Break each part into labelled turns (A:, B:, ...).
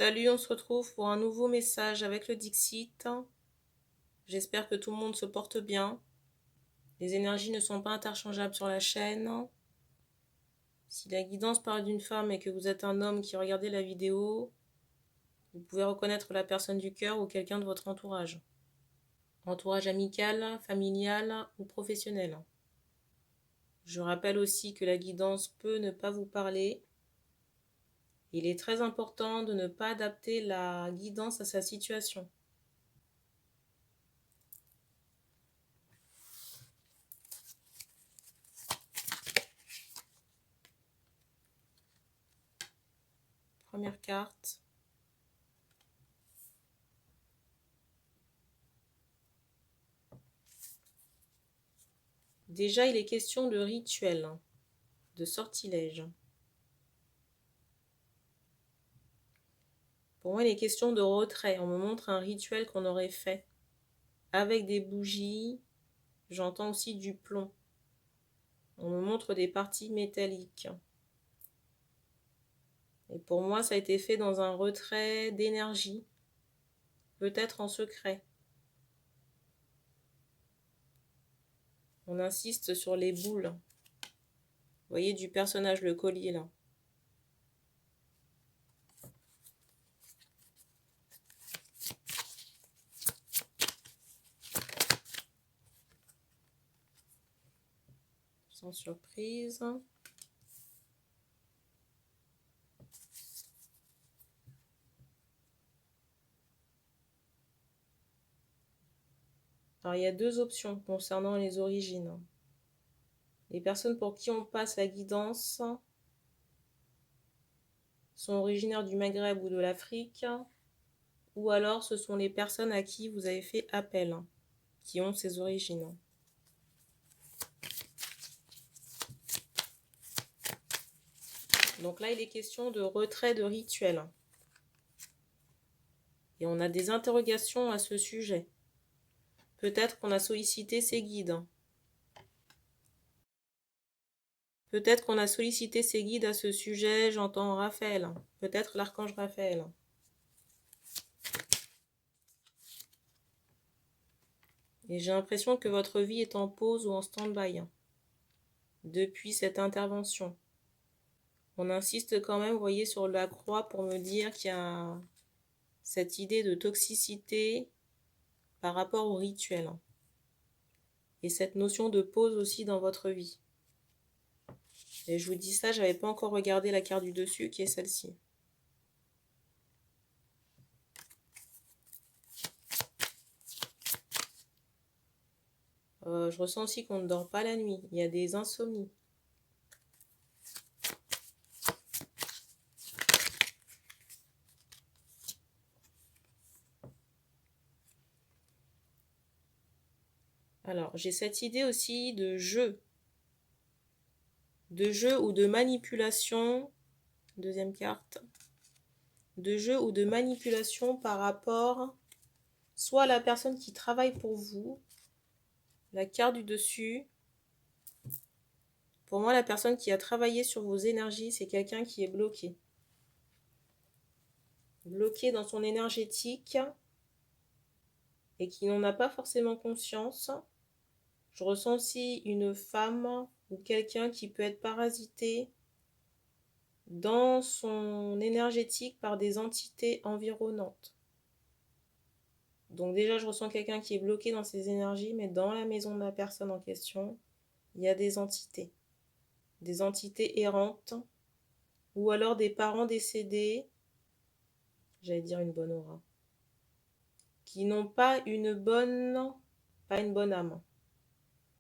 A: Salut, on se retrouve pour un nouveau message avec le Dixit. J'espère que tout le monde se porte bien. Les énergies ne sont pas interchangeables sur la chaîne. Si la guidance parle d'une femme et que vous êtes un homme qui regardez la vidéo, vous pouvez reconnaître la personne du cœur ou quelqu'un de votre entourage. Entourage amical, familial ou professionnel. Je rappelle aussi que la guidance peut ne pas vous parler. Il est très important de ne pas adapter la guidance à sa situation. Première carte. Déjà, il est question de rituel, de sortilège. Pour moi, il est question de retrait. On me montre un rituel qu'on aurait fait avec des bougies. J'entends aussi du plomb. On me montre des parties métalliques. Et pour moi, ça a été fait dans un retrait d'énergie, peut-être en secret. On insiste sur les boules. Vous voyez du personnage, le collier là. Sans surprise. Alors, il y a deux options concernant les origines. Les personnes pour qui on passe la guidance sont originaires du Maghreb ou de l'Afrique, ou alors ce sont les personnes à qui vous avez fait appel, qui ont ces origines. Donc là, il est question de retrait de rituel. Et on a des interrogations à ce sujet. Peut-être qu'on a sollicité ses guides. Peut-être qu'on a sollicité ses guides à ce sujet, j'entends Raphaël. Peut-être l'archange Raphaël. Et j'ai l'impression que votre vie est en pause ou en stand-by depuis cette intervention. On insiste quand même, vous voyez, sur la croix pour me dire qu'il y a cette idée de toxicité par rapport au rituel. Et cette notion de pause aussi dans votre vie. Et je vous dis ça, je n'avais pas encore regardé la carte du dessus qui est celle-ci. Je ressens aussi qu'on ne dort pas la nuit. Il y a des insomnies. Alors, j'ai cette idée aussi de jeu. De jeu ou de manipulation. Deuxième carte. De jeu ou de manipulation par rapport soit à la personne qui travaille pour vous. La carte du dessus. Pour moi, la personne qui a travaillé sur vos énergies, c'est quelqu'un qui est bloqué. Bloqué dans son énergétique et qui n'en a pas forcément conscience. Je ressens aussi une femme ou quelqu'un qui peut être parasité dans son énergétique par des entités environnantes. Donc déjà, je ressens quelqu'un qui est bloqué dans ses énergies, mais dans la maison de la personne en question, il y a des entités errantes, ou alors des parents décédés, j'allais dire une bonne aura, qui n'ont pas une bonne âme.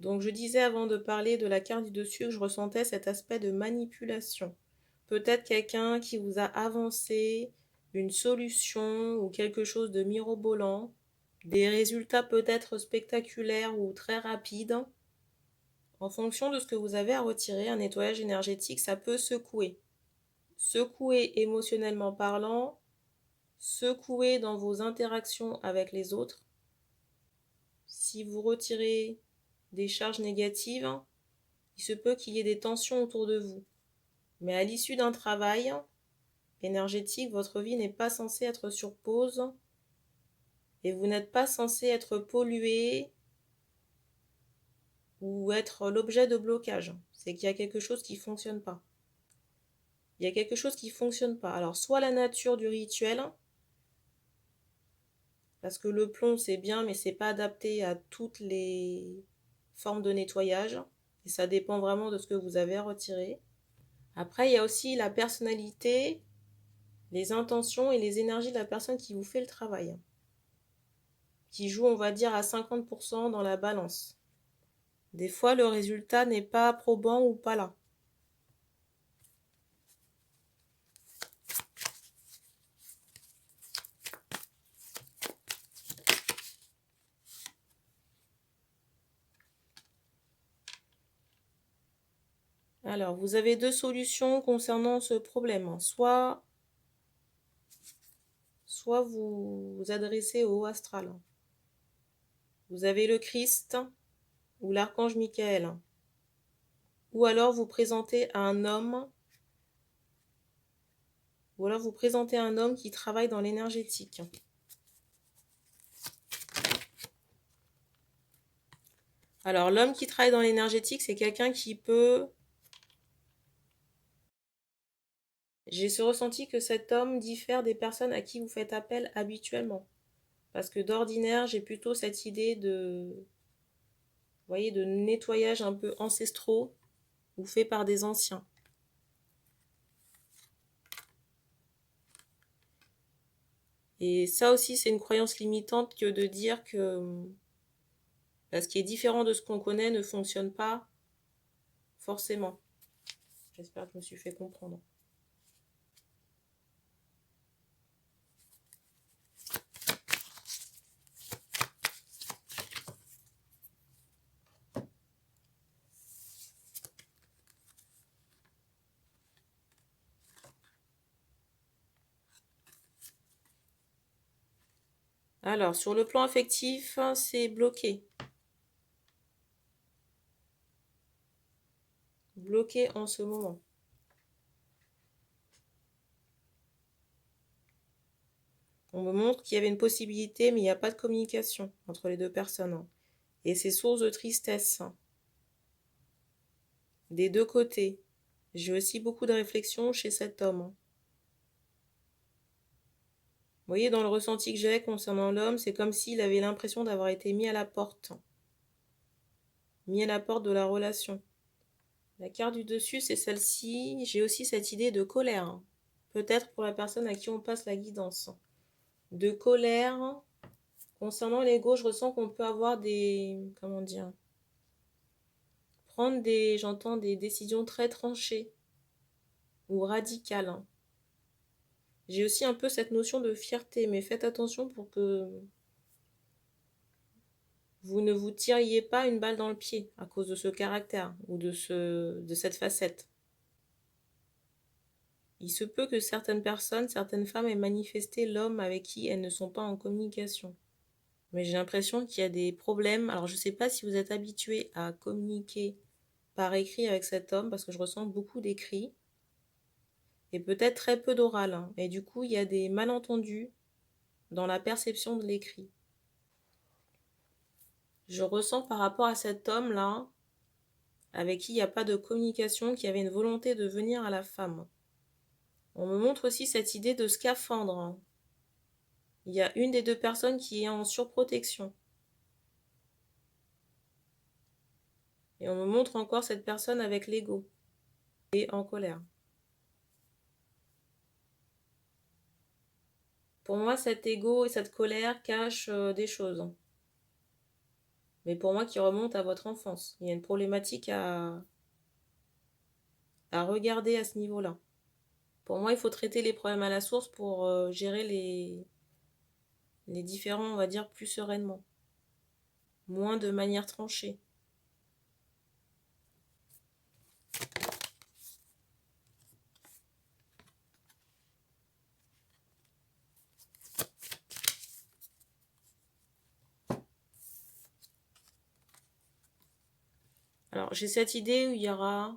A: Donc je disais avant de parler de la carte du dessus que je ressentais cet aspect de manipulation. Peut-être quelqu'un qui vous a avancé une solution ou quelque chose de mirobolant, des résultats peut-être spectaculaires ou très rapides. En fonction de ce que vous avez à retirer, un nettoyage énergétique, ça peut secouer. Secouer émotionnellement parlant, secouer dans vos interactions avec les autres. Si vous retirez des charges négatives, il se peut qu'il y ait des tensions autour de vous. Mais à l'issue d'un travail, énergétique, votre vie n'est pas censée être sur pause et vous n'êtes pas censé être pollué ou être l'objet de blocage. C'est qu'il y a quelque chose qui ne fonctionne pas. Il y a quelque chose qui ne fonctionne pas. Alors, soit la nature du rituel, parce que le plomb, c'est bien, mais c'est pas adapté à toutes les formes de nettoyage. Et ça dépend vraiment de ce que vous avez à retirer. Après, il y a aussi la personnalité, les intentions et les énergies de la personne qui vous fait le travail. Qui joue, on va dire, à 50% dans la balance. Des fois, le résultat n'est pas probant ou pas là. Alors, vous avez deux solutions concernant ce problème. Soit vous vous adressez au haut astral. Vous avez le Christ ou l'archange Michael. Ou alors vous présentez à un homme. Ou alors vous présentez un homme qui travaille dans l'énergétique. Alors, l'homme qui travaille dans l'énergétique, c'est quelqu'un qui peut... J'ai ce ressenti que cet homme diffère des personnes à qui vous faites appel habituellement. Parce que d'ordinaire, j'ai plutôt cette idée de... Vous voyez, de nettoyage un peu ancestraux ou fait par des anciens. Et ça aussi, c'est une croyance limitante que de dire que ce qui est différent de ce qu'on connaît ne fonctionne pas forcément. J'espère que je me suis fait comprendre. Alors, sur le plan affectif, c'est bloqué. Bloqué en ce moment. On me montre qu'il y avait une possibilité, mais il n'y a pas de communication entre les deux personnes. Et c'est source de tristesse. Des deux côtés. J'ai aussi beaucoup de réflexion chez cet homme. Vous voyez, dans le ressenti que j'ai concernant l'homme, c'est comme s'il avait l'impression d'avoir été mis à la porte. Mis à la porte de la relation. La carte du dessus, c'est celle-ci. J'ai aussi cette idée de colère. Peut-être pour la personne à qui on passe la guidance. De colère. Concernant l'ego, je ressens qu'on peut avoir des... Comment dire? Prendre j'entends des décisions très tranchées ou radicales. J'ai aussi un peu cette notion de fierté, mais faites attention pour que vous ne vous tiriez pas une balle dans le pied à cause de ce caractère ou de cette facette. Il se peut que certaines personnes, certaines femmes aient manifesté l'homme avec qui elles ne sont pas en communication. Mais j'ai l'impression qu'il y a des problèmes. Alors je ne sais pas si vous êtes habitué à communiquer par écrit avec cet homme, parce que je ressens beaucoup d'écrits. Et peut-être très peu d'oral. Et du coup, il y a des malentendus dans la perception de l'écrit. Je ressens par rapport à cet homme-là, avec qui il n'y a pas de communication, qui avait une volonté de venir à la femme. On me montre aussi cette idée de scaphandre. Il y a une des deux personnes qui est en surprotection. Et on me montre encore cette personne avec l'ego et en colère. Pour moi, cet ego et cette colère cachent des choses. Mais pour moi, qui remontent à votre enfance. Il y a une problématique à regarder à ce niveau-là. Pour moi, il faut traiter les problèmes à la source pour gérer les différents, on va dire, plus sereinement. Moins de manière tranchée. Alors, j'ai cette idée où il y aura...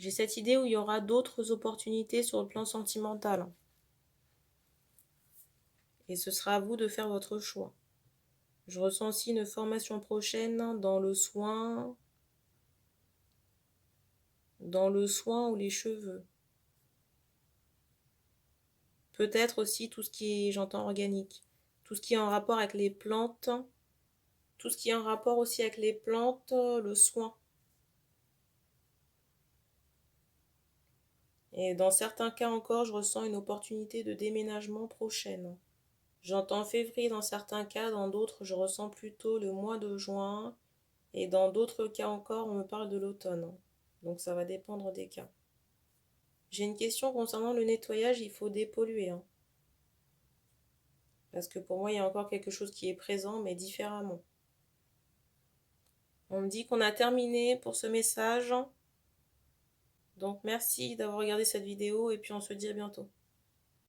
A: J'ai cette idée où il y aura d'autres opportunités sur le plan sentimental. Et ce sera à vous de faire votre choix. Je ressens aussi une formation prochaine dans le soin ou les cheveux. Peut-être aussi tout ce qui est, j'entends organique, tout ce qui est en rapport avec les plantes, tout ce qui est en rapport aussi avec les plantes, le soin. Et dans certains cas encore, je ressens une opportunité de déménagement prochaine. J'entends février dans certains cas, dans d'autres, je ressens plutôt le mois de juin. Et dans d'autres cas encore, on me parle de l'automne. Donc ça va dépendre des cas. J'ai une question concernant le nettoyage, il faut dépolluer. Hein. Parce que pour moi, il y a encore quelque chose qui est présent, mais différemment. On me dit qu'on a terminé pour ce message. Donc merci d'avoir regardé cette vidéo et puis on se dit à bientôt.